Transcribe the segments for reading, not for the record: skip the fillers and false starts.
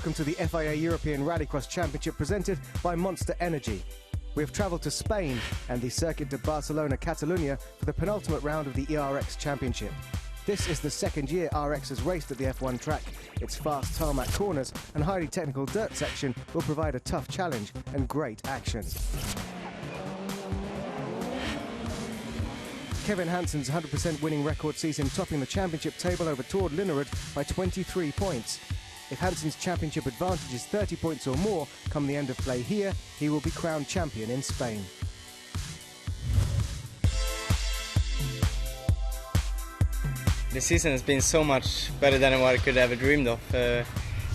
welcome to the FIA European Rallycross Championship presented by Monster Energy. We have travelled to Spain and the Circuit de Barcelona, Catalunya for the penultimate round of the ERX Championship. This is the second year RX has raced at the F1 track. Its fast tarmac corners and highly technical dirt section will provide a tough challenge and great action. Kevin Hansen's 100% winning record sees him topping the championship table over Tord Linnerud by 23 points. If Hansen's championship advantage is 30 points or more come the end of play here, he will be crowned champion in Spain. The season has been so much better than what I could have dreamed of.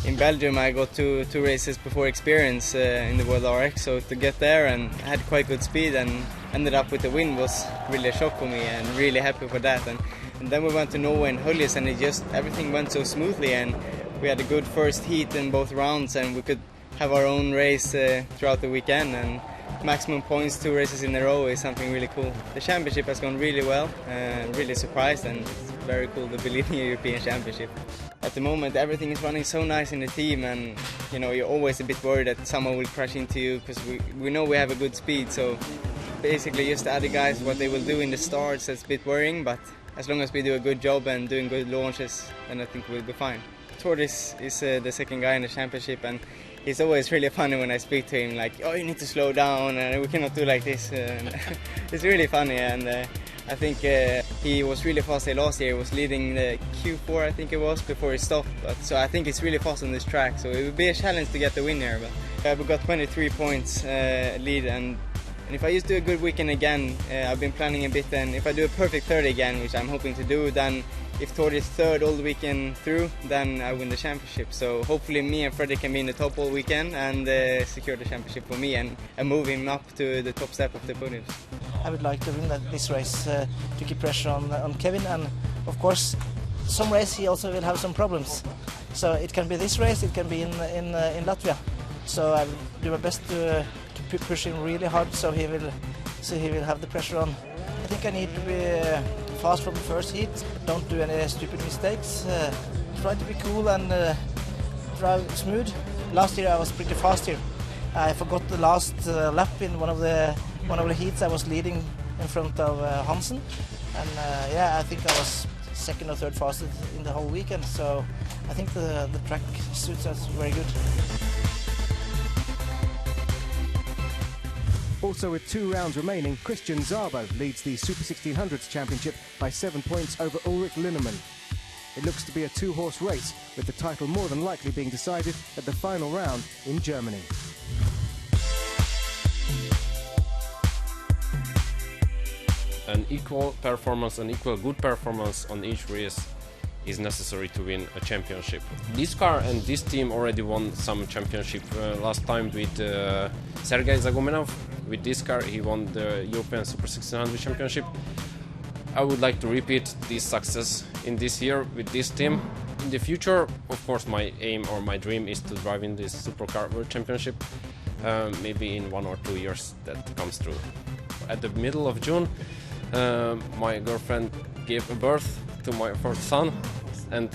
In Belgium I got two races before experience in the World RX, so to get there and had quite good speed and ended up with the win was really a shock for me, and really happy for that. And then we went to Norway and Hullis, and everything went so smoothly, and we had a good first heat in both rounds, and we could have our own race throughout the weekend, and maximum points 2 races in a row is something really cool. The championship has gone really well, really surprised, and it's very cool to be leading a European championship. At the moment everything is running so nice in the team, and you know, you're always a bit worried that someone will crash into you, because we know we have a good speed, so basically just the other guys, what they will do in the starts, that's a bit worrying, but as long as we do a good job and doing good launches, then I think we'll be fine. Tord is the second guy in the championship, and he's always really funny when I speak to him, like, oh, you need to slow down, and we cannot do like this. It's really funny, and I think he was really fast here last year. He was leading the Q4, I think it was, before he stopped. So I think he's really fast on this track, so it would be a challenge to get the win here. But we got 23 points lead, and if I just do a good weekend again, I've been planning a bit, and if I do a perfect 30 again, which I'm hoping to do, then if Tord is third all the weekend through, then I win the championship. So hopefully me and Fredrik can be in the top all weekend and secure the championship for me and move him up to the top step of the podiums. I would like to win this race to keep pressure on Kevin, and of course some race he also will have some problems. So it can be this race, it can be in Latvia. So I will do my best to push him really hard, so he will have the pressure on. I think I need to be fast from the first heat. Don't do any stupid mistakes. Try to be cool and drive smooth. Last year I was pretty fast here. I forgot the last lap in one of the heats. I was leading in front of Hansen, and yeah, I think I was second or third fastest in the whole weekend. So I think the track suits us very good. Also with 2 rounds remaining, Christian Szabo leads the Super 1600s Championship by 7 points over Ulrich Linnemann. It looks to be a 2-horse race, with the title more than likely being decided at the final round in Germany. An equal performance, an equal good performance on each race is necessary to win a championship. This car and this team already won some championship last time with Sergei Zagumenov. With this car he won the European Super 1600 Championship. I would like to repeat this success in this year with this team. In the future, of course, my aim or my dream is to drive in this Supercar World Championship. Maybe in 1 or 2 years that comes true. At the middle of June, my girlfriend gave birth to my first son, and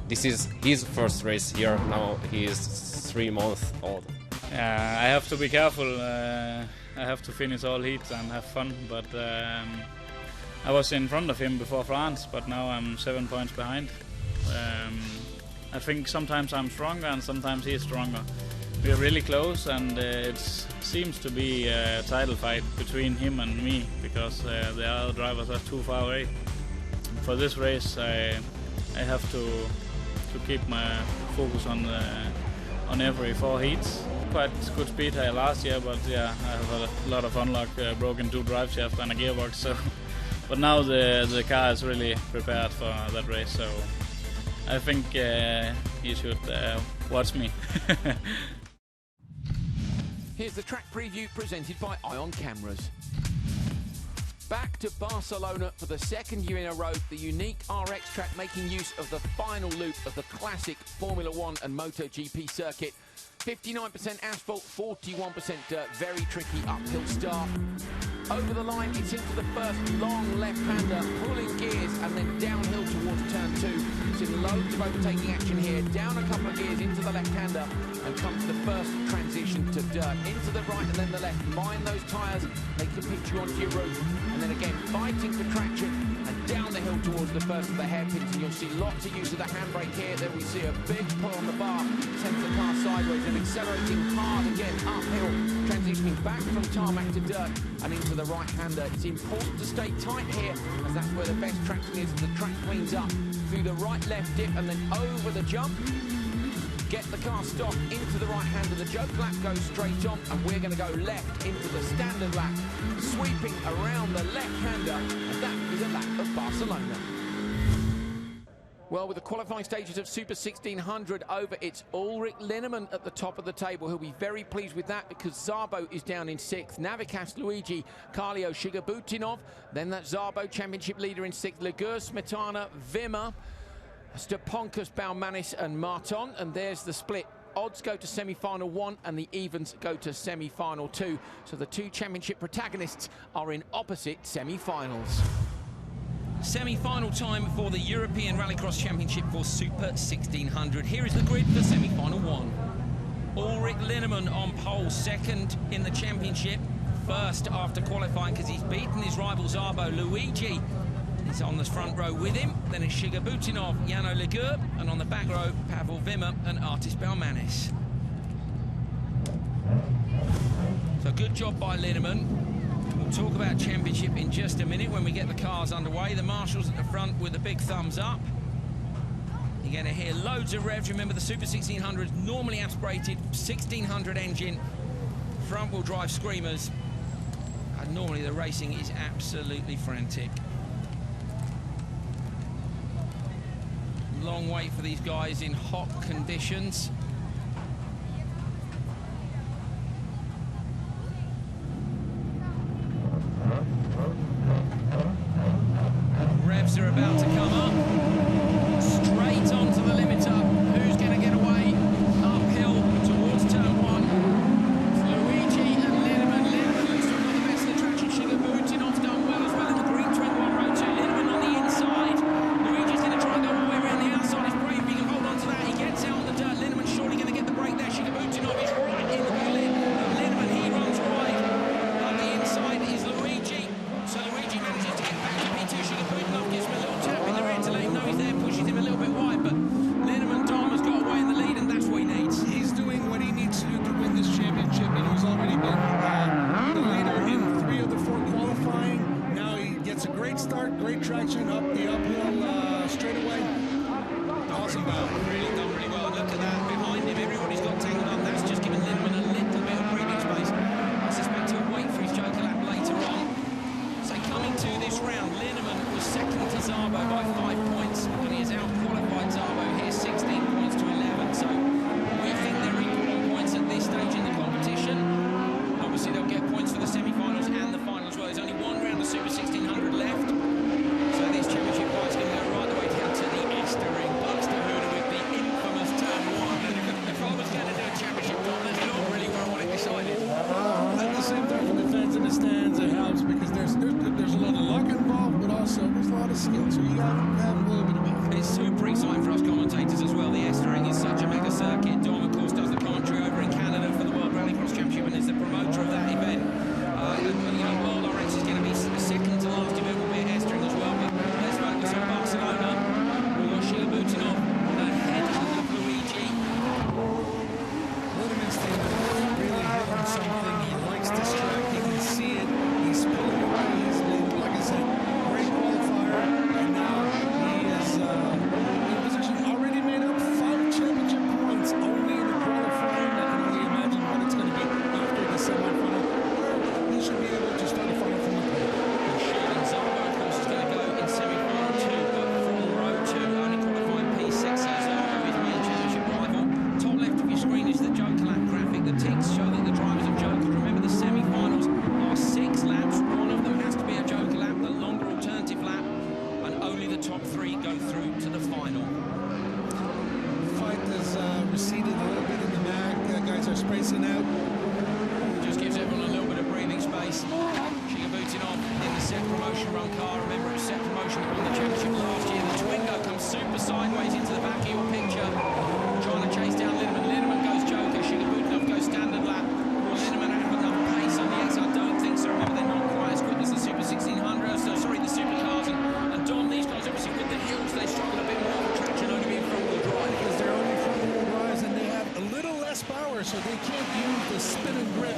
this is his first race here. Now he is 3 months old. I have to be careful. I have to finish all heats and have fun, but I was in front of him before France, but now I'm 7 points behind. I think sometimes I'm stronger and sometimes he's stronger. We are really close, and it seems to be a title fight between him and me, because the other drivers are too far away. For this race I have to keep my focus on every 4 heats. Quite good speed here last year, but yeah, I have a lot of unluck, broken 2 drive shafts and a gearbox. So, but now the car is really prepared for that race, so I think he should watch me. Here's the track preview presented by Ion Cameras. Back to Barcelona for the 2nd year in a row, the unique RX track making use of the final loop of the classic Formula 1 and MotoGP circuit. 59% asphalt, 41% dirt, very tricky uphill start. Over the line, it's into the first long left-hander, pulling gears and then downhill towards turn 2. It's in loads of overtaking action here, down a couple of gears into the left-hander and comes the first transition to dirt. Into the right and then the left. Mind those tyres, they can pitch you onto your roof. And then again, fighting for traction and down the hill towards the first of the hairpins. And you'll see lots of use of the handbrake here. Then we see a big pull on the bar, sends the car sideways and accelerating hard again uphill, transitioning back from tarmac to dirt and into the right-hander. It's important to stay tight here as that's where the best traction is. The track cleans up through the right-left dip and then over the jump. Get the car stopped into the right-hander. The joke lap goes straight on and we're going to go left into the standard lap, sweeping around the left-hander, and that is a lap of Barcelona. Well, with the qualifying stages of Super 1600 over, it's Ulrich Linnemann at the top of the table. He'll be very pleased with that because Szabo is down in 6th. Navikas Luigi, Kallio Shigabutinov. Then that Szabo championship leader in 6th. Legur, Smetana, Wimmer, Stepankus, Baumanis and Marton. And there's the split. Odds go to semi-final 1 and the evens go to semi-final 2. So the two championship protagonists are in opposite semi-finals. Semi-final time for the European Rallycross Championship for Super 1600. Here is the grid for semi-final 1. Ulrich Linnemann on pole, second in the championship, first after qualifying because he's beaten his rival Szabo. Luigi is on the front row with him. Then it's Shigabutinov, Jano Legur, and on the back row, Pavel Wimmer and Artis Baumanis. So good job by Linnemann. We'll talk about championship in just a minute when we get the cars underway. The marshals at the front with a big thumbs up. You're going to hear loads of revs. Remember, the Super 1600 is normally aspirated 1600 engine, front-wheel drive screamers, and normally the racing is absolutely frantic. Long wait for these guys in hot conditions. Revs are about to come up. Straight onto the limiter. Who's going to get away? Uphill towards turn 1. It's Luigi and Linnemann. Linnemann looks to have got the best of the traction. Shigabutinov's done well as well in the green 21 row 2. Linnemann on the inside. Luigi's going to try and go all the way around the outside. He's brave, he can hold on to that. He gets out on the dirt. Linnemann's surely going to get the break there. Shigabutinov is right in the middle. Linnemann, he runs wide. On the inside is Luigi. So Luigi manages to get back to P2. Shigabutinov gives him a little tap in the rear to let him know he's there, pushes him a little bit wide, but Linnemann Dom has got away in the lead, and that's what he needs. He's doing what he needs to do to win this championship, and he's already been the leader in 3 of the 4 qualifying. Now he gets a great start, great traction up the uphill straightaway. Awesome battle. Really done really well. Look at that behind him. Everybody's got tangled up. That's just given Linnemann a little bit of breathing space. I suspect he'll wait for his joker lap later on. So coming to this round, Linnemann was second to Szabo by 5 points, and he has out-qualified Szabo here 16 points to 11. So we think they're equal on points at this stage in the competition. Obviously, they'll get points for the semi-finals and the final as well. There's only one round of Super 1600 left. So this championship fight's going to go right the way down to the Easter ring. Buster Huda with the infamous turn 1. And if I was going to do a championship, that's not really where I want it decided. At the same time, for the fans in the stands, it helps because there's a lot of luck involved, but also there's a lot of skill. So you have a little bit of both. It's super exciting for us commentators as well. The Easter ring is such a mega circuit. Dom, of course, does the commentary over in Canada for the World Rallycross Championship and is the promoter of that event. World RX is going to be second to last event, will be at Easter ring as well. But let's focus on Barcelona. We've got Shigabutinov ahead of Luigi. Linnemann's really hit on something. He likes this track. You can see it. He's pulling away. He's been, like I said, great qualifier. And now he is in position already made up 5 championship points. Only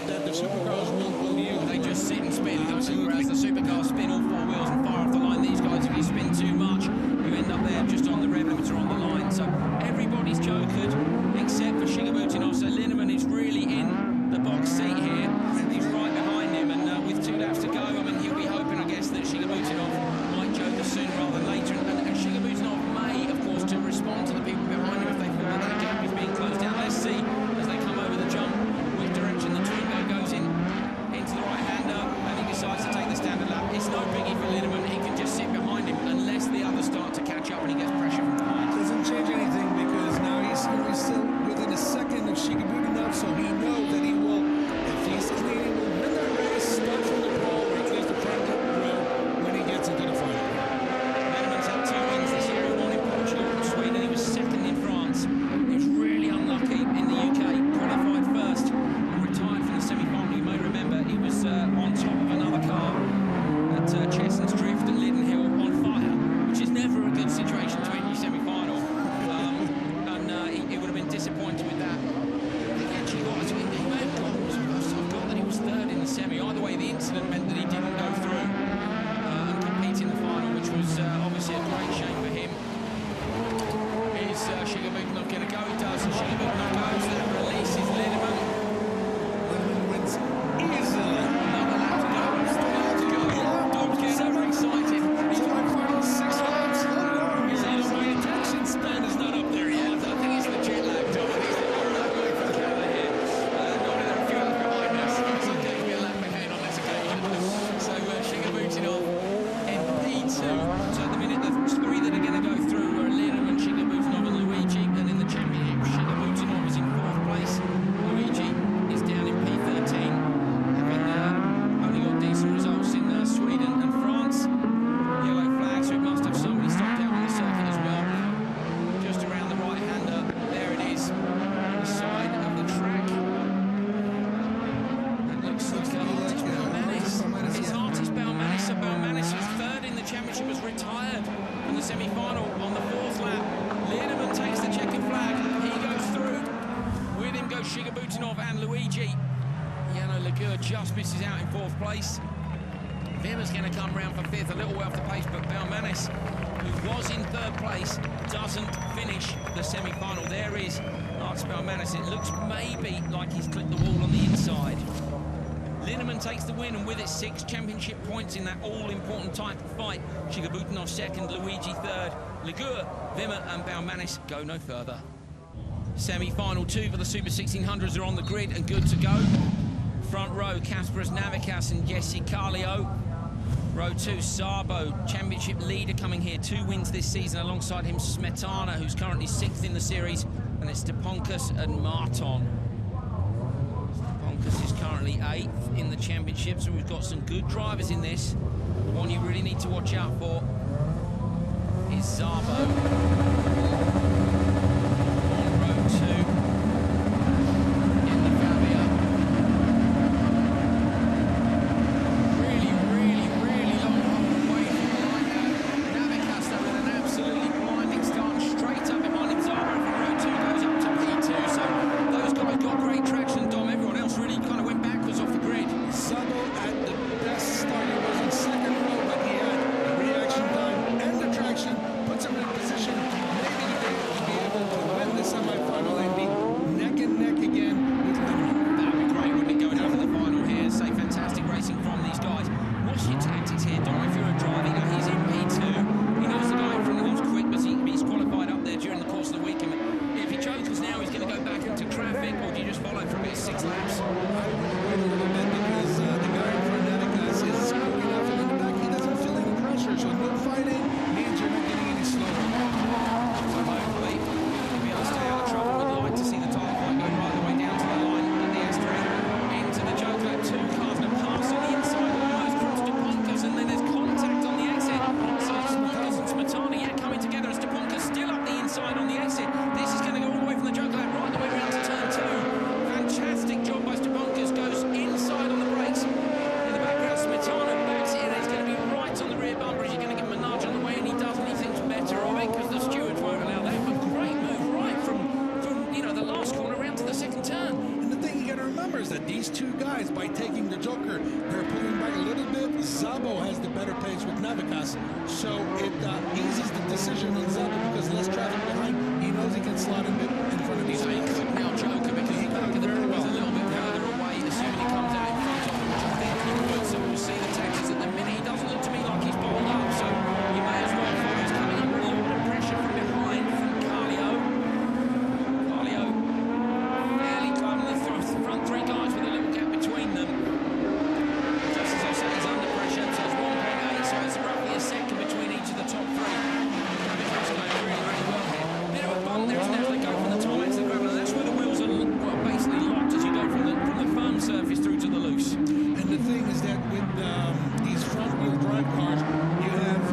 that the Supercars will use. They just sit and spin, don't they? Whereas the Supercars spin all four wheels and fire off the line. These guys, if you spin too much, you end up there just on the rev limiter on the line. So everybody's jokered except for Shigabutinov. So Linnemann is really in the box seat here. He's right behind him, and with 2 laps to go, I mean, he'll be hoping, I guess, that Shigabutinov might joker sooner rather than later. And Shigabutinov may, of course, to respond to the people behind him if they feel that that gap is being closed down. Let's see as they come over the jump which direction the Twingo goes into the right-hander, and he decides to take the standard lap. It's no biggie for Linnemann. He can just sit behind him unless the others start to catch up and he gets pressure from behind. Doesn't change anything because now he's still within a second of Shigabutinov, so he knows that he will, if he's clean, he will win that race, start from the pole, replace the front row when he gets into the final. Linnemann's had 2 wins this year, one in Portugal and Sweden. He was second in France. He was really unlucky in the UK, qualified first and retired from the semi-final. You may remember he was on top of another car at Chesn's Drift at Lydden Hill on fire, which is never a good situation to win your semi-final. He would have been disappointed with that. He actually got, he may have got, I've got that he was third in the semi. Either way, the incident meant that he didn't go through and compete in the final, which was obviously a great shame for him. Is Shigabutinov going to go? He does, and Shigabutinov goes. That releases Linnemann. Linnemann wins easily. Another lap to go. Still a lap to go. Dom's getting overexcited. He's on my final 6 laps. My attention span is not up there yet. I think it's the jet lag, Dom. I think it's the jet lag for Canada here. Normally there are a few others behind us. It's okay to be a lap ahead on this occasion. So Shigabutinov in P2. So at the minute, the 3 that are going to go through are Linnemann, Shigabutinov and Luigi. And in the championship, Shigabutinov is in 4th place. Luigi is down in P13, having only got decent results in Sweden and France. Yellow flag, so it must have somebody stopped out on the circuit as well. Just around the right-hander, there it is, the side of the track. That looks like Artis Balmanis. It's Artis Balmanis. So Balmanis was 3rd in the championship, was retired from the semi-final on the 4th lap. Linnemann takes the checkered flag. He goes through. With him go Shigabutinov and Luigi. Yano Lagur just misses out in 4th place. Wimmer's going to come round for 5th, a little way off the pace, but Balmanis, who was in 3rd place, doesn't finish the semi-final. There is Artis Balmanis. It looks maybe like he's clipped the wall on the inside. Linnemann takes the win, and with it 6 championship points in that all-important title fight. Shigabutinov 2nd, Luigi 3rd. Lagur, Wimmer and Balmanis go no further. Semi-final 2 for the Super 1600s are on the grid and good to go. Front row, Kasparas Navikas and Jesse Carlio. Row 2, Sabo, championship leader coming here. 2 wins this season alongside him, Smetana, who's currently 6th in the series. And it's Steponkas and Marton. Steponkas is currently 8th in the championship, so we've got some good drivers in this. The one you really need to watch out for is Szabo. On row 2. Puts him in a position guys by taking the Joker. They're pulling back a little bit. Szabo has the better pace with Navicas, so it eases the decision on Szabo because less traffic behind. He knows he can slot in front of these So he guys. could now Joker because he's back in the corners a little bit further away, assuming he comes out in front of him, which I think he would. So we'll see the tactics at the minute. He doesn't look to me like he's bottled up, so you may as well follow. He's coming up with a little bit of pressure from behind from Carlio. Carlio fairly climbing the front three guys with a little gap between them. Just as I said, he's under pressure, so it's 1.8, so it's roughly a second between each of the top three. Navicas going really, really well here. Bit of a bump there, isn't there, as they go from the tarmac to the gravel, and that's where the wheels are basically locked as you go from the firm surface through to the loose. And the thing is that with these front-wheel drive cars, you have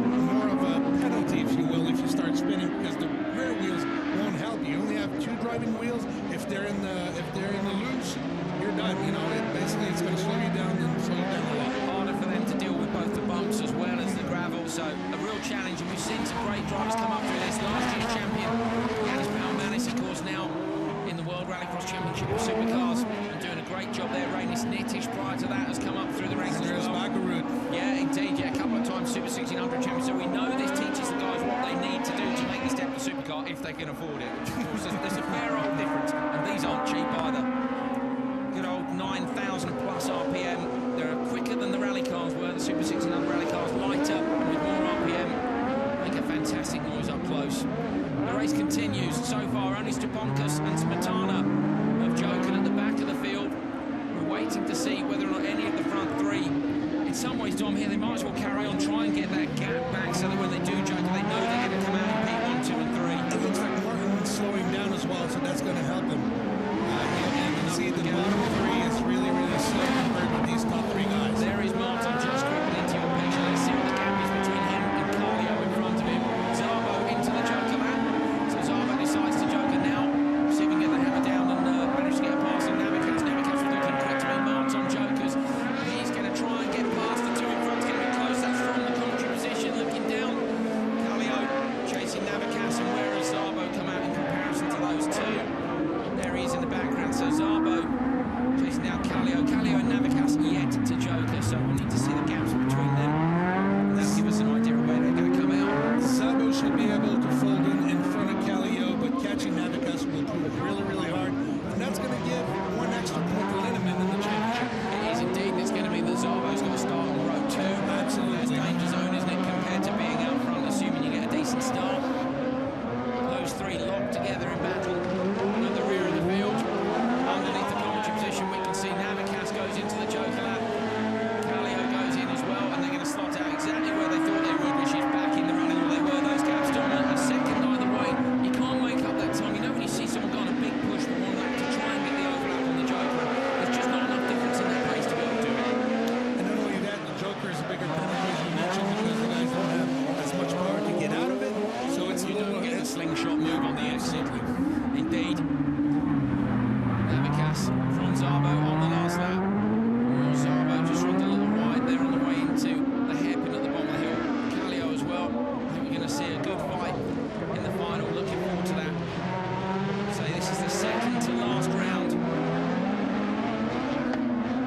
more of a penalty, if you will, if you start spinning, because the rear wheels won't help you. You only have two driving wheels. If they're in the loose, you're done. You know, it's going to slow you down and slow you down a lot. Harder for them to deal with both the bumps as well as the gravel, so a real challenge. And we've seen some great drivers come up through this. Last year's champion, Yanis Palmanis, of course, now in the World Rallycross Championship of Supercars and doing a great job there. Rainis Nitish prior to that has come up through the ranks as well. Yeah, indeed, yeah, a couple of times Super 1600 champion. So we know this teaches the guys what they need to do to make the step to Supercar if they can afford it. Of course, there's a fair old difference, and these aren't cheap either. Good old 9,000 plus RPM. They're quicker than the rally cars were. The Super 1600 rally cars lighter with more RPM. Make a fantastic noise up close. The race continues. So far, only Stepankus and Smetana have Joker at the back of the field. We're waiting to see whether or not any of the front three. In some ways, Dom, here they might as well carry on, try and get that gap back so that when they do Joker, they know they're going to come out in P1, 2 and 3. It looks like Martin's slowing down as well, so that's going to help him. You can see the bottom three is really, really slow compared with these top three guys. There is Martin just creeping into your picture. Let's see what the gap is between him and Carlio in front of him. Szabo into the Joker lap. So Szabo decides to Joker now. See if he can get the hammer down and manage to get past him. Navicas looking quick to be marked on Jokers. He's going to try and get past the two in front. It's going to be close. That's from the commentary position, looking down. Carlio chasing Navicas, and where has Szabo come out in comparison to those two? There he is in the background. So Szabo chasing down Carlio. Carlio and Navicas yet to Joker, so we'll need to see the gaps between them. And that'll give us an idea of where they're going to come out. Szabo should be able to fold in front of Carlio, but catching Navicas will prove really, really hard. And that's going to give one extra point to Linneman in the championship. It is indeed. It's going to mean that Szarbo's going to start on row 2. Absolutely. That's danger zone, isn't it, compared to being out front, assuming you get a decent start. Those three locked together in battle. And at the rear of the field, underneath the commentary position, we can see Navicas goes into the Joker lap. Carlio goes in as well, and they're going to slot out exactly where they thought they would, which is back in the running where they were. Those gaps dominant. A second either way. You can't make up that time. You know when you see someone go on a big push for one lap to try and get the overlap on the Joker, there's just not enough difference in their pace to be able to do it. And not only that, the Joker is a bigger penalty, as you mentioned, because the guys don't have as much power to get out of it. So it's You don't get a slingshot move on the exit. Indeed. Navicas from Szabo on the last lap. Oh, Szabo just runs a little wide there on the way into the hairpin at the bottom of the hill. Carlio as well. I think we're going to see a good fight in the final. Looking forward to that. So this is the second to last round.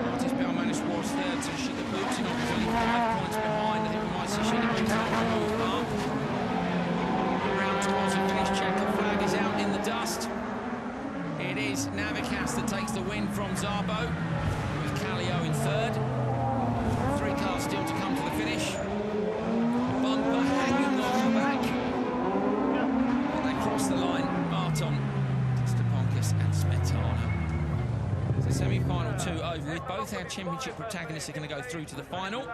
Martis Palmanis was third, so Shigabutinov is only 5 points behind. I think we might see Shigabutinov move up. Round towards the finish. Checker flag is out in the dust. It is Navicas that takes the win from Szabo, with Carlio in third. 3 cars still to come to the finish. Bumper hanging on the back. And they cross the line. Martin, Stepankus and Smetana. So semi-final 2 over with. Both our championship protagonists are going to go through to the final.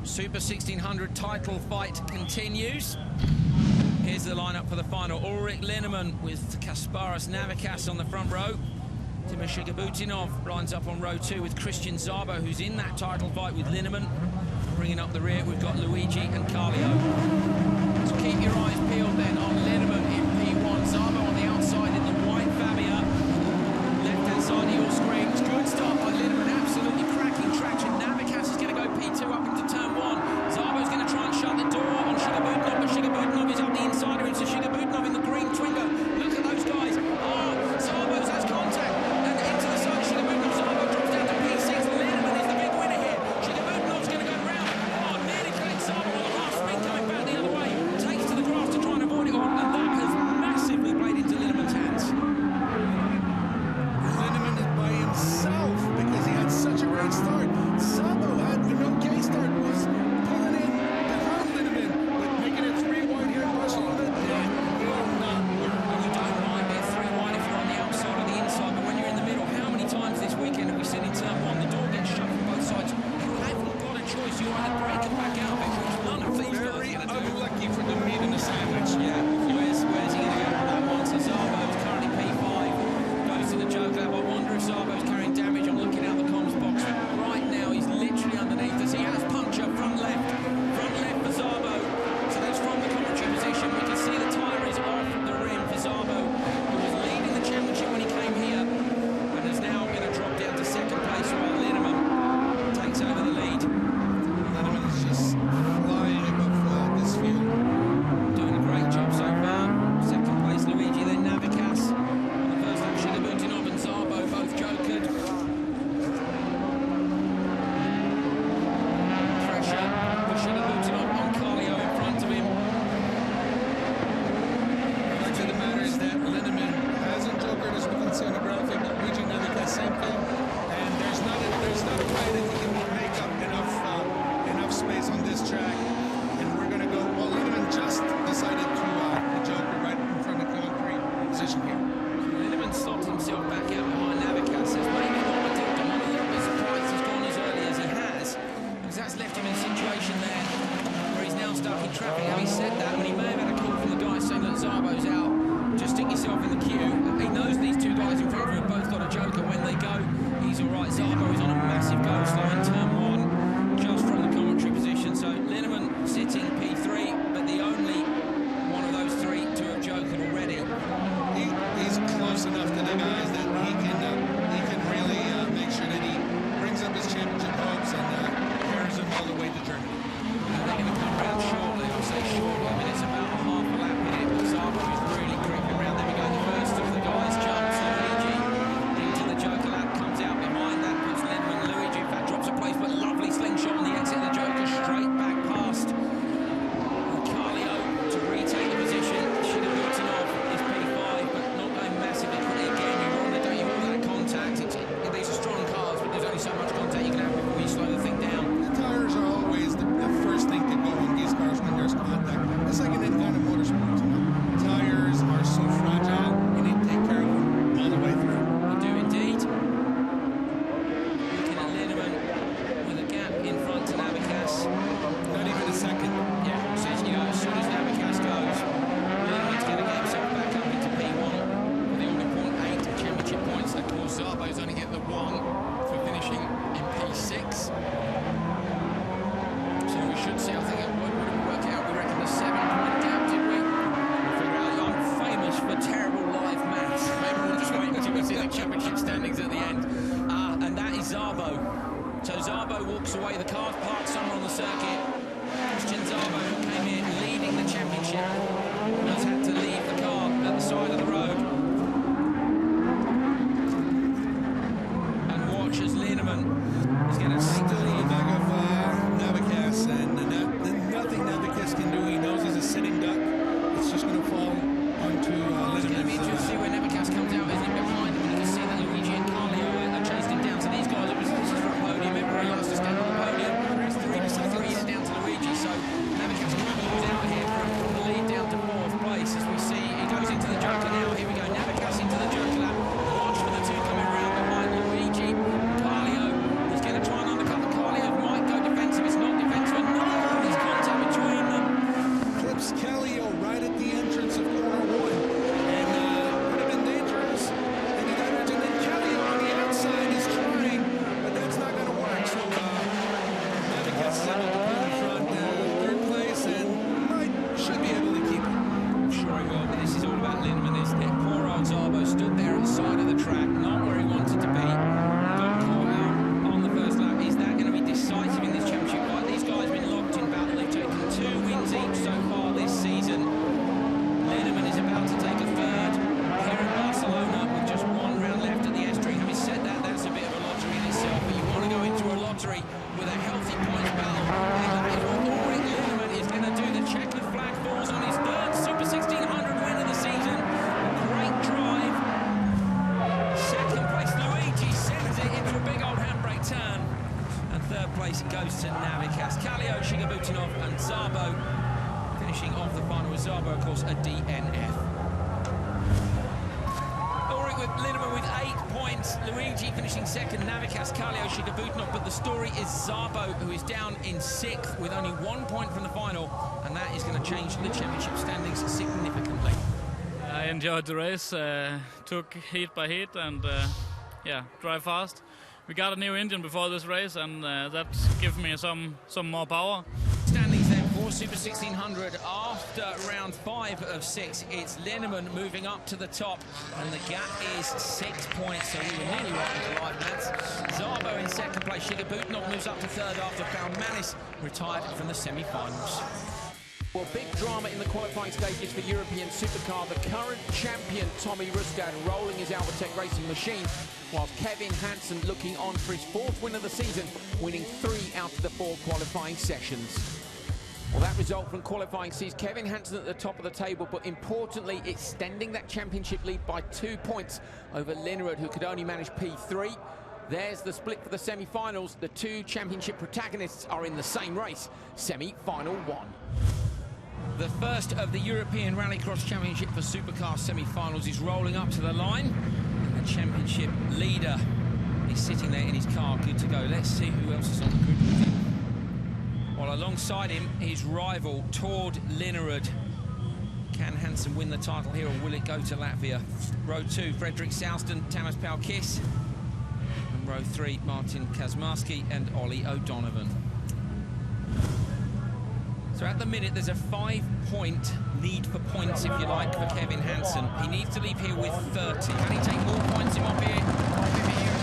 Super 1600 title fight continues. Here's the lineup for the final. Ulrich Linnemann with Kasparas Navicas on the front row. Timur Shigabutinov lines up on row 2 with Christian Szabo, who's in that title fight with Linnemann. Bringing up the rear, we've got Luigi and Carlio. So keep your eyes peeled then on Linnemann in P1. Szabo on the outside in the white Fabia. Left-hand side of your screen. Good start by Linnemann, absolutely cracking traction. Navicas is going to go P2 up into turn 1. Szabo's going to try and shut the door on Shigabutinov, but Shigabutinov is up the inside of him, so Shigabutinov in the green Twingo. Look at those guys. Oh, Szabo's has contact, and into the side of So Szabo walks away. The car's parked somewhere on the circuit. Christian Szabo, who came in leading the championship, has had to leave the car at the side of the road. And watch as Linnemann is going to take the lead. Back of Navicas, and nothing Navicas can do. He knows he's a sitting duck. It's just going to fall onto Linnemann. It's going to be interesting to see where Navicas comes out, isn't it, behind him, and you can see that Luigi and Carlio are chasing him down. So these guys, this is for a podium. Everybody likes to stand on the podium. It's 3 years down to Luigi, so Navicas might lose out here from the lead down to 4th place. As we see, he goes into the Joker now. Here we go, Navicas into the Joker lap. Watch for the two coming round behind Luigi. Carlio is going to try and undercut the Carlio. Might go defensive. It's not defensive. Another there's contact between them. Clips Callio right at the entrance of corner 1, and would have been dangerous. And he got it, and then Callio on the outside is trying, but that's not going to work. So Navicas is able to put in front, 3rd place, and should be able to keep it. I'm sure he will, but this is all about Linnemann, isn't it? Poor old Szabo stood there at the side of the track, not where he wanted to be. Got caught out on the first lap. Is that going to be decisive in this championship fight? These guys have been locked in battle. They've taken 2 wins each so far this season. Linnemann is about to take a 3rd here in Barcelona with just 1 round left at the S-Tree. Having said that, that's a bit of a lottery in itself, but you want to go into a lottery with a healthy points battle. And that is what Ulrich Linnemann is going to do. The checkered flag falls on his 3rd Super 1600 win of the season. Great drive. 2nd place, Luigi sends it into a big old handbrake turn. And 3rd place it goes to Navicas. Callio, Shigabutinov and Szabo finishing off the final with Szabo, of course, a DNF. Ulrich with Linnemann with 8 points. Luigi finishing 2nd, Navicas, Callio, Shigabutinov. But the story is Szabo, who is down in 6th with only 1 point from the final. And that is going to change the championship standings significantly. I enjoyed the race, took heat by heat, and yeah, drive fast. We got a new engine before this race, and that gives me some more power. Standings then for Super 1600 after round 5 of 6. It's Linnemann moving up to the top, and the gap is 6 points, so we were nearly right into live, lads. Szabo in 2nd place. Shigabutinov moves up to 3rd after Balmanis retired from the semi-finals. Well, big drama in the qualifying stages for European Supercar. The current champion, Tommy Rustad, rolling his Albatec racing machine, whilst Kevin Hansen looking on for his 4th win of the season, winning 3 out of the 4 qualifying sessions. Well, that result from qualifying sees Kevin Hansen at the top of the table, but importantly, extending that championship lead by 2 points over Linnerud, who could only manage P3. There's the split for the semi-finals. The 2 championship protagonists are in the same race, semi-final 1. The first of the European Rallycross Championship for Supercar semi-finals is rolling up to the line. And the championship leader is sitting there in his car, good to go. Let's see who else is on the grid with him. While alongside him, his rival, Tord Linnerud. Can Hansen win the title here, or will it go to Latvia? Row 2, Fredrik Salston, Tamas Palkis. And row 3, Martin Kazmarski and Ollie O'Donovan. So at the minute, there's a 5-point need for points, if you like, for Kevin Hansen. He needs to leave here with 30. Can he take more points in here in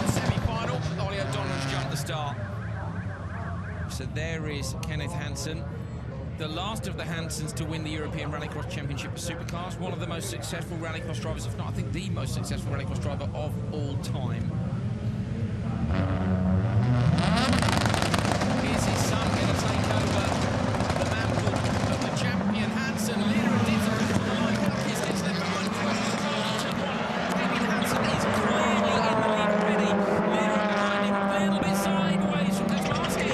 the semi-final? Ollie O'Donnell's jumped the start. So there is Kenneth Hansen, the last of the Hansens to win the European Rallycross Championship for Supercars, one of the most successful Rallycross drivers, if not, I think the most successful Rallycross driver of all time. Here's his son going to take over the mantle of the champion. Hansen, leader of diesel, like up his next left behind Kevin Hansen is clearly in the lead already. Leader behind him, a little bit sideways from Kazmarski.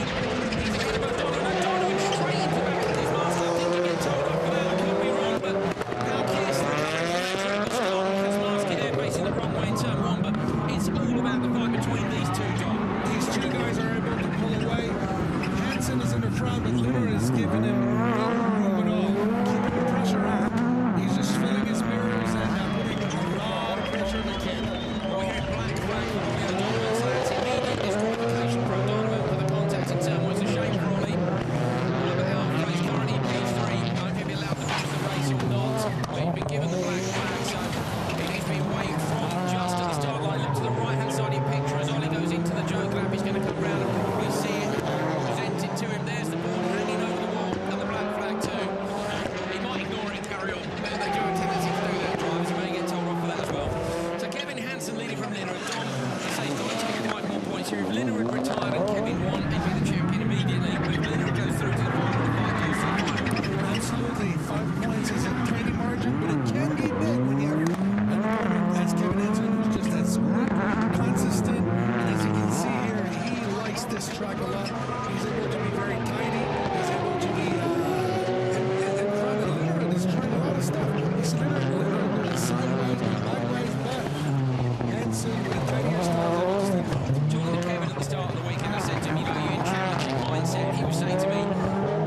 He's ahead of O'Donovan straight into the back of his master. I think he gets told off for that. I could be wrong, but Palkis Kazmarski there facing the wrong way in turn 1, but it's all a lot. He's able to be very tidy. He's able to be in front of Lillard. He's trying a lot of stuff. He's Lillard going sideways, backways, but Hansen with tidier start. Talking to Kevin at the start of the weekend, I said to him, you know, you're in championship mindset. He was saying to me,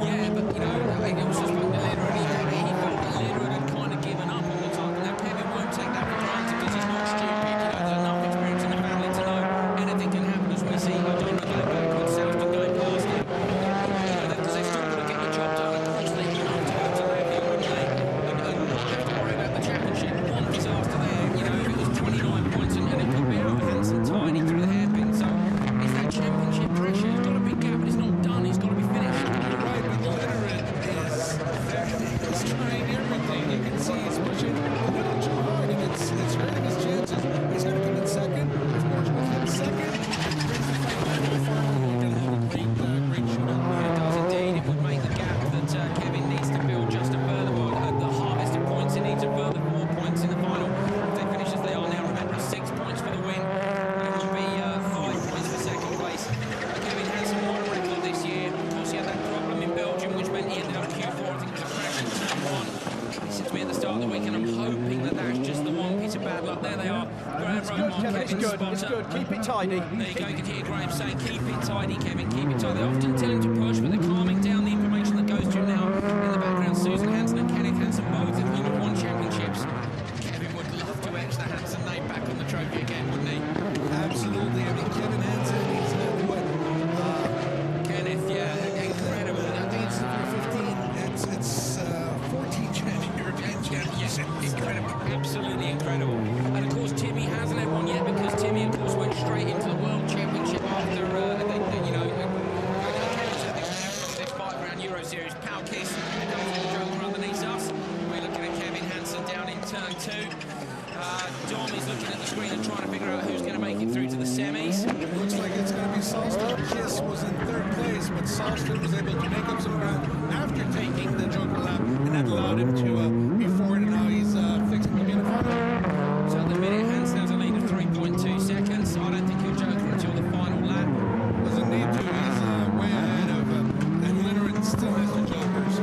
yeah, but you know, I also spoke to Lillard, and he felt that Lillard had kind of given up on the title. Now Kevin won't take that for granted because he's not stupid. You know, there's enough experience in the family to know anything can happen, as we see. I don't know going backwards, Southampton going past him. You know, because they've still got to get the job done. Of course, they'd love to go to Latvia, wouldn't they? And not have to worry about the championship. One disaster there, you know, if it was 29 points and it could be out Hansen tiny through the hairpin. So it's that championship pressure. He's got a big gap, but it's not done. He's got to be finished. You're right, but Lillard is trying everything. You can see he's pushing a little too hard, and it's hurting his chances. He's going to come in second. Of course, with him second, it brings the fight back to the final. We're going to have a great shootout. It does indeed. It would make the gap that Kevin needs to build just a further one. At the harvested points, he needs a further 4 points in the final. If they finish as they are now, remember, 6 points for the win. It would be 5 points for second place. Kevin Hansen won a record this year. Of course, he had that problem in Belgium, which meant he ended up Q4. I think it was a crash in turn 1. He said to me at the start of the weekend, I'm hoping that that's just the one piece of bad luck. There they are. Graham Roman, Kevin's spotter. It's good. Keep it tidy. There you go, you can hear Graham saying, keep it tidy, Kevin, keep it tidy. They often tell him to push, but they're calming down the information that goes to him now. In the background, Susan Hansen and Kenneth Hansen, both of whom have won championships. Kevin would love to etch the Hansen name back on the trophy again, wouldn't he? Absolutely. I mean, Kevin Hansen, he's what? Kenneth, yeah, incredible. I think it's 15. It's 14 European championships. Incredible, absolutely incredible. And of course, Timmy hasn't had one yet because Timmy, of course, went straight into the World Championship after, you know, this 5-round Euro Series. Pal Kiss comes in the joker underneath us. We're looking at Kevin Hansen down in turn 2. Dom is looking at the screen and trying to figure out who's going to make it through to the semis. Looks like it's going to be Salston. Kiss was in 3rd place, but Salston was able to make up some ground after taking the Joker lap, and that allowed him to be forward, and now he's fixing to be in the final. So at the minute, Hansen has a lead of 3.2 seconds. I don't think he'll joker until the final lap. Doesn't need to. He's way ahead of and Lillard still has the Joker. So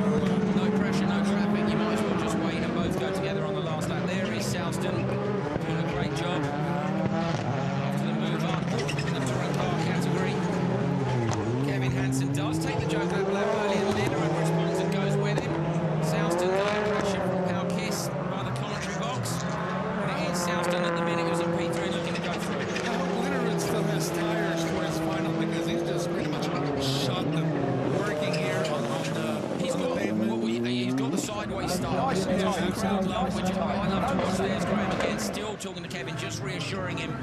no pressure, no traffic. You might as well just wait and both go together on the last lap. There is Salston doing a great job after the move up in the touring car category. Kevin Hansen does take the Joker lap early, and Lillard responds and goes with him. Salston got pressure from Pal Kiss by the commentary box. And it is Salston at the minute who's in P3 looking to go through. Lillard still has tires for his final because he's just pretty much shot them working here on the pavement. He's got the sideways start. Nice and tight. Which I love to watch. There's Graham again, still talking to Kevin, just reassuring him.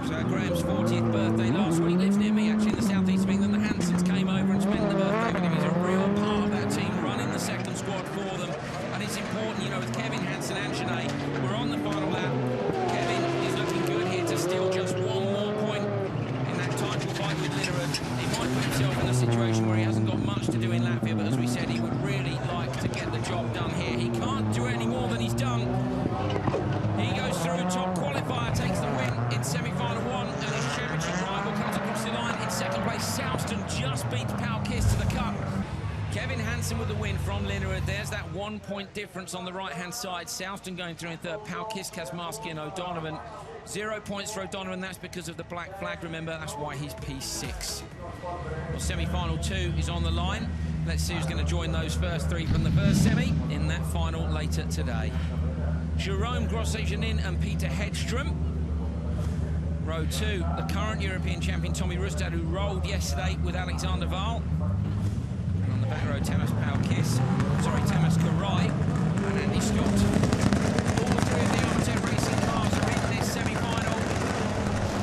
So Graham's 40th birthday last week. Lives near me, actually, in the southeast of England. The Hansens came over and spent the birthday with him. He's a real part of that team, running the second squad for them. And it's important, you know, with Kevin Hansen and Sinead, we're on the final lap. Kevin is looking good here to steal just 1 more point in that title fight with Lillard. He might put himself in a situation where he hasn't got much to do in Latvia, but as we said, he would really like to get the job done here. He can't do any more than he's done. He goes through, top qualifier, takes the win in semi-final 1, and his championship rival comes across the line in second place. Salston just beats Pal Kiss to the cup. Kevin Hansen with the win from Lillard. There's that 1 point difference on the right-hand side. Salston going through in 3rd. Pal Kiss, Kazmarski and O'Donovan. 0 points for O'Donovan. That's because of the black flag. Remember, that's why he's P6. Well, semi-final 2 is on the line. Let's see who's going to join those first 3 from the first semi in that final later today. Jerome Grosjean and Peter Hedström. Row 2, the current European champion Tommy Rustad, who rolled yesterday with Alexander Wahl. And on the back row, Tamas Karai and Andy Scott. All 3 of the Armtec racing cars are in this semi-final.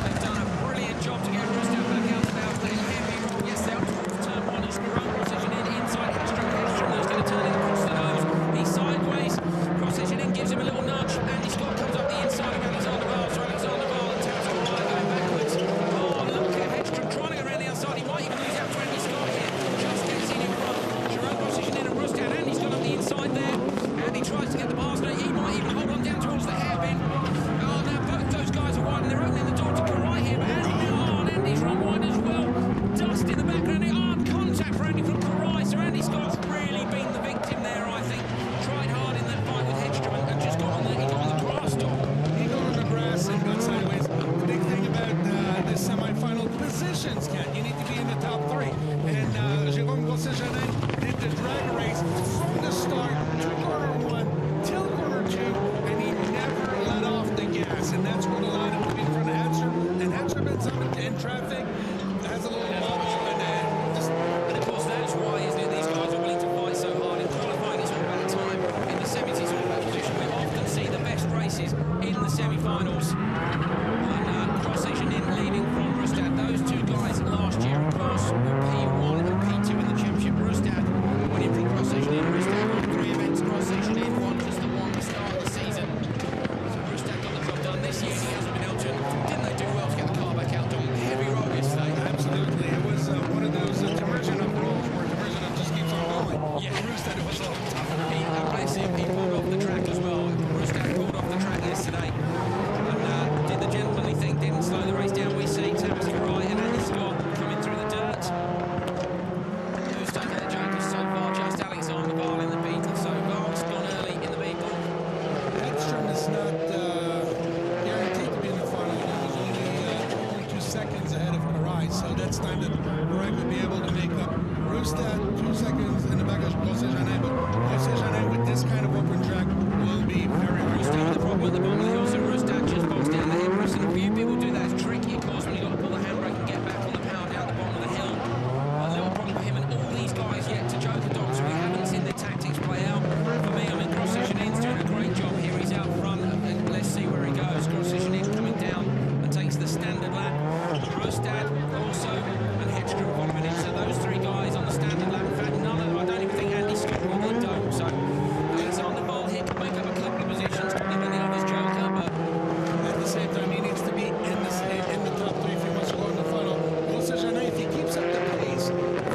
They've done a brilliant job to get Rustad back out of now, playing heavy. Yes, they're up towards turn 1 as Jerome Grosjean inside Hedström. Hedström is going to turn it across the nose. He's sideways. Grosjean gives him a little nudge. Andy Scott comes up the inside of Alexander Wahl. So Alexander Wahl and Tamas Karai going backwards. Oh, look at Hedström trying to go around the outside. He might even lose out to Andy Scott here. Just gets in front. Jerome Grosjean and Rustad. Andy's got up the inside there. Andy tries to get the pass. He might even positions, Ken. You need to be in the top 3. And Jérôme Grosjean did the drag race from the start to corner 1 till corner 2, and he never let off the gas. And that's what allowed him to be in front of Hedstrom. And Hedstrom in traffic has a little bobble. And of course, that's why, isn't it, these guys are willing to fight so hard. In qualifying, it's all about time. In the semis, it's all about position. We often see the best races in the semi-finals. And Grosjean leading from Rustad. Those two guys last year, of course, were P1 and P2 in the championship. Rustad winning from Grosjean. Rustad won 3 events. Grosjean won just the one to start the season. So Rustad got the job done this year. He hasn't been able to. Didn't they do well to get the car back out? Doing heavy roll yesterday. Absolutely. It was one of those conversion of rolls where conversion of just keeps on going. Yeah. Rustad was a little tough. Bless him, he pulled off the track as well. Rustad pulled off the track yesterday. And did the gentlemanly thing, didn't slow the race down. We see Thomas Karai and Andy Scott coming through the dirt. Who's taken the jokers so far? Just Alexander Val in the beat. So Val's gone early in the beat. Hedstrom is not guaranteed to be in the final. He was only 2 seconds ahead of Karai, so that's time that Karai could be able to make up. Rustad 2 seconds in the back of Grosjean, but Grosjean with this kind of open track will be very hard. Rustad, the problem at the bottom of the hill, so Rustad just bolts down the headrest, and a few people do that. It's tricky, of course, when you've got to pull the handbrake and get back on the power down the bottom of the hill. A little problem for him and all these guys yet to joke a dog, so we haven't seen their tactics play out. For me, I mean, Grosjean's doing a great job here. He's out front, and let's see where he goes. Grosjean coming down and takes the standard lap. Rustad also, and Hedstrom following him. So those 3 guys on the standard lap. In fact, none of them, I don't even think Andy Scott will be dome. So Alexander Val here can make up a couple of positions, even the others joker, but at the same time, he needs to be in the top 3 if he wants to go in the final. Grosjean, if he keeps up the pace,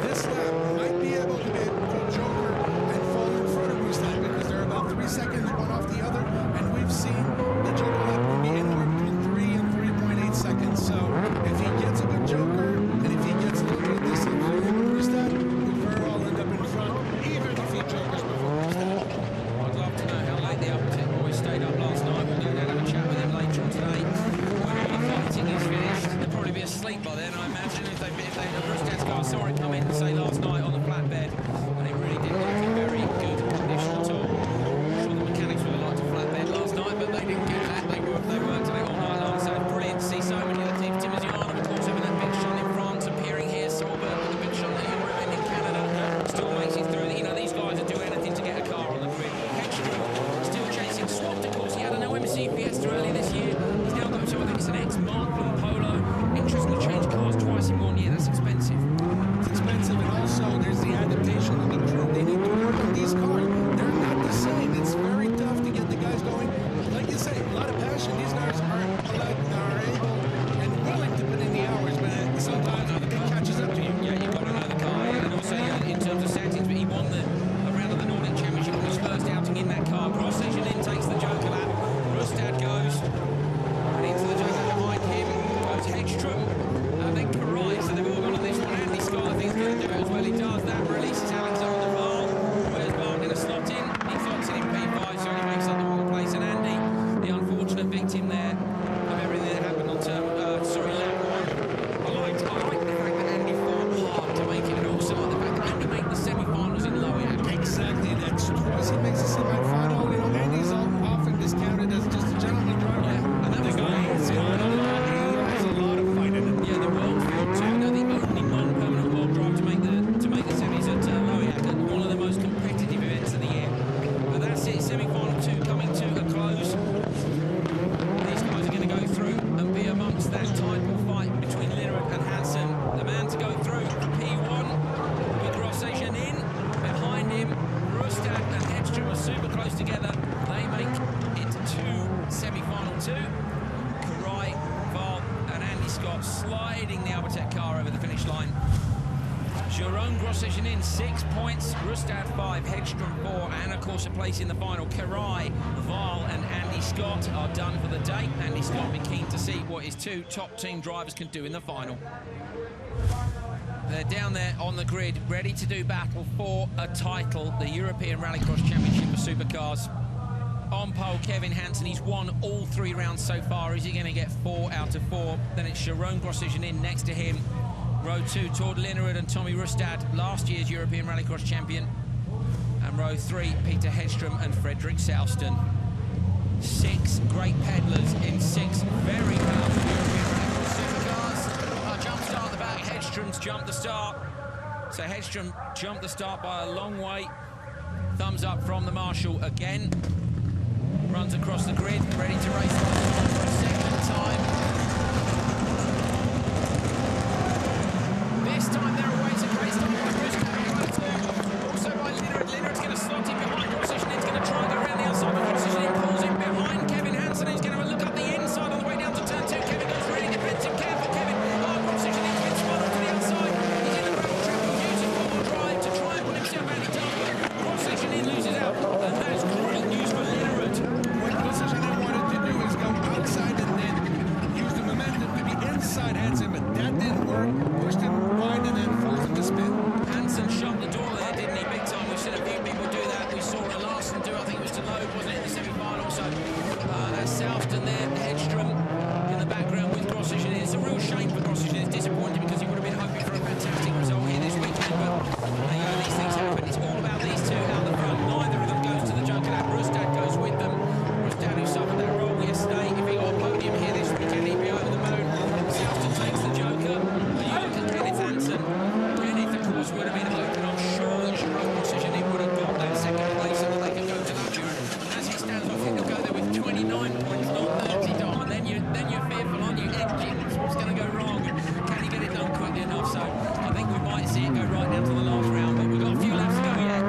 this lap might be able to be a joker and fall in front of Rustad because they're about 3 seconds one off the other, and we've seen the joker lap can be anywhere between 3 and 3.8 seconds. So if he gets a good joker, and if he gets a little bit of distance from him and Rustad, he'll very well end up in front, even if he jokers before Rustad. I'd love to know how late the Appleton boys stayed up last night. We'll go down and have a chat with them later on today. When all the fighting is finished, they'll probably be asleep by then, I imagine, if Rustad's car saw it come in, say, last night on the flatbed, and it really didn't look in very good condition at all. I'm sure the mechanics would have liked a flatbed last night, but they didn't get that. They worked on it all night long, so it's brilliant to see so many of the teams. Tim Zianov, of course, having that big shot in France, appearing here, Solberg with a big shot that you're in Canada, still makes it through. You know, these guys are doing anything to get a car on the grid. Hedstrom still chasing Swapped, of course. He had an OMC Fiesta earlier this year. He's now got to, I think it's an ex-Markman Polo. Interesting to change cars twice in 1 year. That's expensive. It's expensive, and also there's the adaptation of the crew. They need to work on these cars. They're not the same. It's very tough to get the guys going. Like you say, a lot of passion. These guys are able and willing to put in the hours, but sometimes it catches up to you. Yeah, you've got to know the car, and also in terms of settings, but he won a round of the Nordic Championship on his first outing in that car. Grosjean takes the joker lap. Rustad goes and into the joker behind him. Goes Hedstrom and then Karai. So they've all gone on this one. Andy Scott, I think, is going to do it as well. He does that. Releases Alexander Val. Where's Val going to slot in? He slots in P5, so he makes up the wrong place. And Andy, the unfortunate victim there of everything that happened on lap 1. I like the fact that Andy fought hard to make it, and also like the fact that Andy made the semi-finals in Lowiak. Exactly, that's twice he makes a semi-final. You know, Andy's often discounted as just a gentleman driver. Yeah, and that was the guy has a lot of fight in it. Yeah, the World Field 2, now the only non-permanent world drive to make the semis at Lowiak, and one of the most competitive events of the year. But that's it, semi-final 2 coming to a close. These guys are going to go through and be amongst that title fight between Lirard and Hansen. The man to go through P1 with Grosjean in, behind him Rustad and Hedstrom are super close together. They make it to semi-final 2. Karai, Val and Andy Scott sliding the Albertech car over the finish line. Jérôme Grosjean 6 points, Rustad 5, Hedstrom 4, and of course a place in the final. Karai, Val and Andy Scott are done for the day. Andy Scott will be keen to see what his 2 top team drivers can do in the final. They're down there on the grid, ready to do battle for a title, the European Rallycross Championship for Supercars. On pole, Kevin Hansen, he's won all 3 rounds so far. Is he going to get 4 out of 4? Then it's Jérôme Grosjean next to him. Row 2, Tord Linnerud and Tommy Rustad, last year's European Rallycross champion. And row 3, Peter Hedström and Fredrik Selston. 6 great pedallers in 6 very powerful European Rallycross supercars. A jump start at the back, Hedström's jumped the start. So Hedström jumped the start by a long way. Thumbs up from the marshal again. Runs across the grid, ready to race for a second time. This time they're away to great stop by Rustad, also by Linnerud. Linnerud's going to slot in behind Cross-Vision. He's going to try and go around the outside, but Cross-Vision pulls in behind Kevin Hansen, who's going to have a look up the inside on the way down to turn 2. Kevin goes really defensive, careful Kevin. Cross-Vision has been spun onto the outside. He's in the gravel trap, he'll use his four-wheel drive to try and put himself out. He does, but Cross-Vision loses out, and that is great news for Linnerud. What Cross-Vision wanted to do is go outside and then use the momentum to be inside Hansen, but that didn't work. Pushed him wide and then forced him to spin. Hansen shut the door there, didn't he? Big time. We've seen a few people do that. We saw a Larson do, I think it was to Loeb, wasn't it, in the semi-final? So that's Selston there, Hedström in the background with Cross-Vision. It's a real shame for Cross-Vision. It's disappointing because he would have been hoping for a fantastic result here this weekend, but you know, these things happen. It's all about these two out the front. Neither of them goes to the Joker. Rustad goes with them. Rustad, who suffered that roll yesterday, if he got a podium here this weekend, he'd be over the moon. Selston takes the Joker. But you look at Kenneth Hansen. Kenneth, of course, would have been hoping, I'm sure, that Jerome Cross-Vision he would have got that second place so that they could go to Latuja. And as it stands, I think they'll go there with 29 points, not 30, Dom. And then you're fearful, aren't you? Engines, what's going to go wrong? Can he get it done quickly enough? So I think we might see it go right down to the last round, but we've got a few laps to go yet.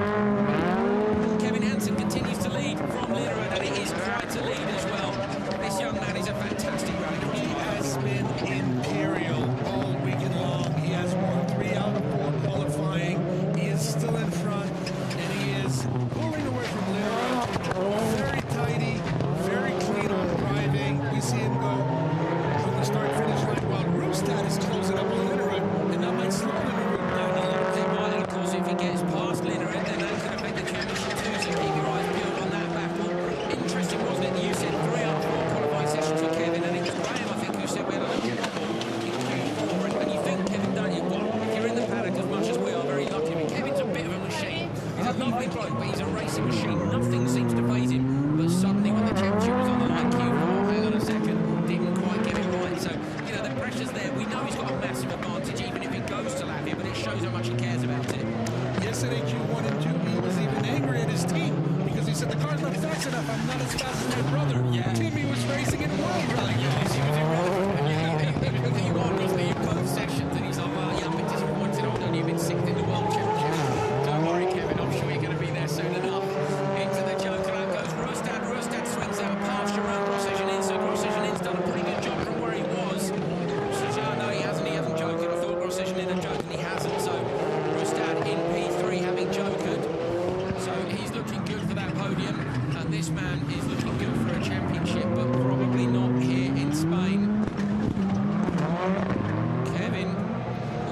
Kevin Hansen continues to lead from Linnerud, and it is quite a lead as well. This young man is a fantastic rallycross He driver. has been imperial all weekend long. He has won 3 out of 4 qualifying. He is still in front, and he is pulling away from Linnerud. Very tidy, very clean on driving. We see him go from the start-finish line while Rustad is closing up on Linnerud, and that might slow Linnerud down a little bit. And of course, if he gets past Linnerud, then that could affect the championship too, so keep your eyes peeled on that battle. Interesting, wasn't it? You said 3 out of 4 qualifying sessions for Kevin, and it was Graham, I think, who said we had a little problem in Q4, and you think, Kevin, don't you? Well, if you're in the paddock as much as we are, very lucky. I mean, Kevin's a bit of a machine. He's a lovely bloke, but he's a racing machine. Nothing seems to faze him, but suddenly when the championship was on the line, Q4, hang on a second, didn't quite get it right. So, you know, the pressure's there. We know he's got a massive advantage, even if he goes to Latvia, but it shows how much he cares about it. Yesterday, Q1 and 2, he was even angry at his team because he said, the car's not fast enough, I'm not as fast as my brother. Yeah. The team he was racing in World Rally. You won, wasn't he, in both sessions, and he's like, well, yeah, I'm a bit disappointed. I've only been 6th in the World Championship. Don't worry, Kevin, I'm sure you're going to be there soon enough. Into the Joker lap goes Rustad. Rustad swings out past Jerome Cross-Vision in, so Cross-Vision in's done a pretty good job from where he was. Cross-Vision, no, he hasn't jokered. I thought Cross-Vision in had joked, and he hasn't, so Rustad in P3 having jokered. So he's looking good for that podium, and this man is looking good for a championship, but probably not here in Spain. Kevin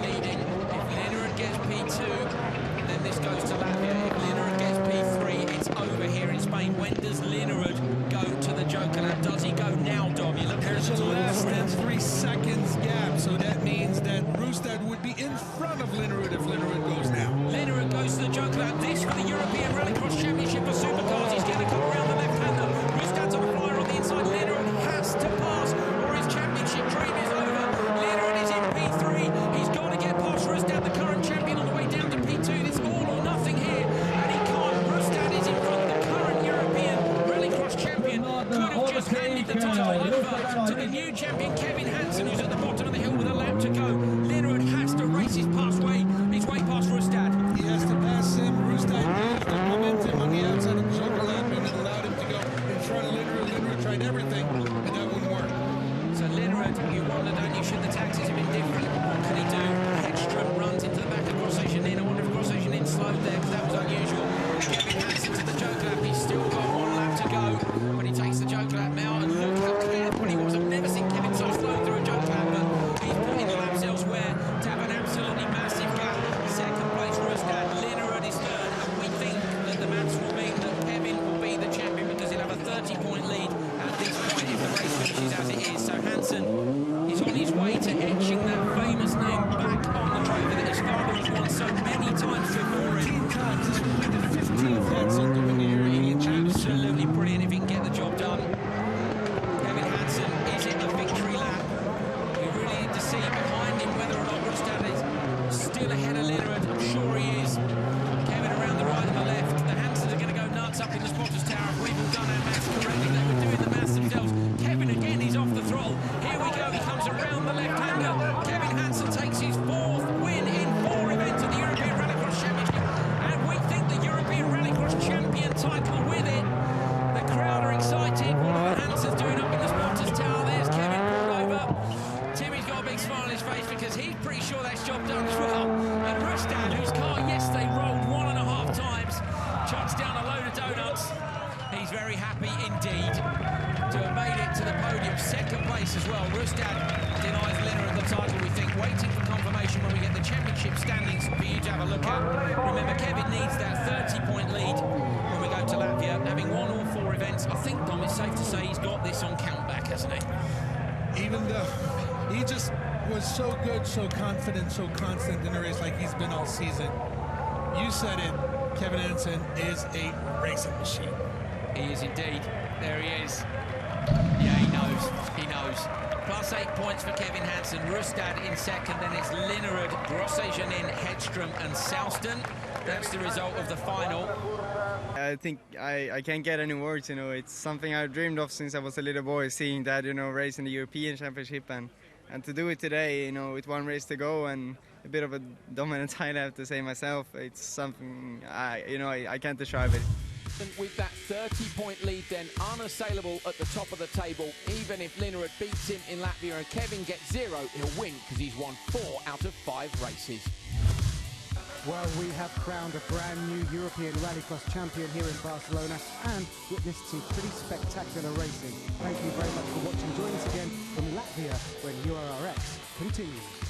leading. If Linnerud gets P2, then this goes to Latvia. If Linnerud gets P3, it's over here in Spain. When does Linnerud go to the Joker lap? Does he go now, Dom? You look There's a less than 3 seconds gap, so that means that Rustad would be in front of Linnerud if Linnerud goes now. Linnerud goes to the Joker lap. This for the European Rallycross Championship for Supercars. He's going to come around the left-hander. Rustad's on the flyer on the inside. Linnerud has to pass, or his championship dream is over. Linnerud is in P3. He's got to get past Rustad, the current champion, on the way down to P2. It's all or nothing here, and he can't. Rustad is in front. The current European Rallycross champion could have just handed the title over to the new champion, Kevin Hansen, who's at the bottom of the hill with a lap to go. Linnerud has to race his pathway. It's so many times before him. 15 times. This will be the 15th Hansen to win the European Championship. Absolutely brilliant if he can get the job done. Kevin Hansen is in the victory lap. We really need to see behind him whether or not Rustad is still ahead of Linnerud. I'm sure he is. Kevin around the right and the left. The Hansens are going to go nuts up in the spotters tower. If we've all done our maths correctly, they were doing the maths themselves. Kevin again, he's off the throttle. Here we go, he comes around the left-hander. Kevin Hansen takes his 4th win in 4 events of the European Rallycross Championship. And we think the European Rallycross Champion title with it. The crowd are excited. What are the Hansens doing up in the spotters tower? There's Kevin pulled over. Timmy's got a big smile on his face because he's pretty sure that's job done as well. And Rustad, whose car yesterday rolled 1.5 times, chucks down a load of donuts. He's very happy indeed to have made it to the podium. 2nd place as well. Rustad denies Linnerud the title, we think. Waiting for confirmation when we get the championship standings for you to have a look at. Remember, Kevin needs that 30-point lead when we go to Latvia. Having won all 4 events, I think, Dom, it's safe to say he's got this on countback, hasn't he? Even though he just was so good, so confident, so constant in the race like he's been all season. You said it, Kevin Hansen is a racing machine. He is indeed. There he is. Yeah, he knows. He knows. Plus 8 points for Kevin Hansen. Rustad in 2nd. Then it's Linnerud, Grosjean, Hedstrom and Souston. That's the result of the final. I think I can't get any words, you know. It's something I dreamed of since I was a little boy, seeing that, you know, race in the European Championship, and to do it today, you know, with 1 race to go and a bit of a dominant title, I have to say myself. It's something I can't describe it. With that 30-point lead then unassailable at the top of the table. Even if Linnerud beats him in Latvia and Kevin gets 0, he'll win because he's won 4 out of 5 races. Well, we have crowned a brand new European Rallycross champion here in Barcelona and witnessed some pretty spectacular racing. Thank you very much for watching. Join us again from Latvia when EuroRX continues.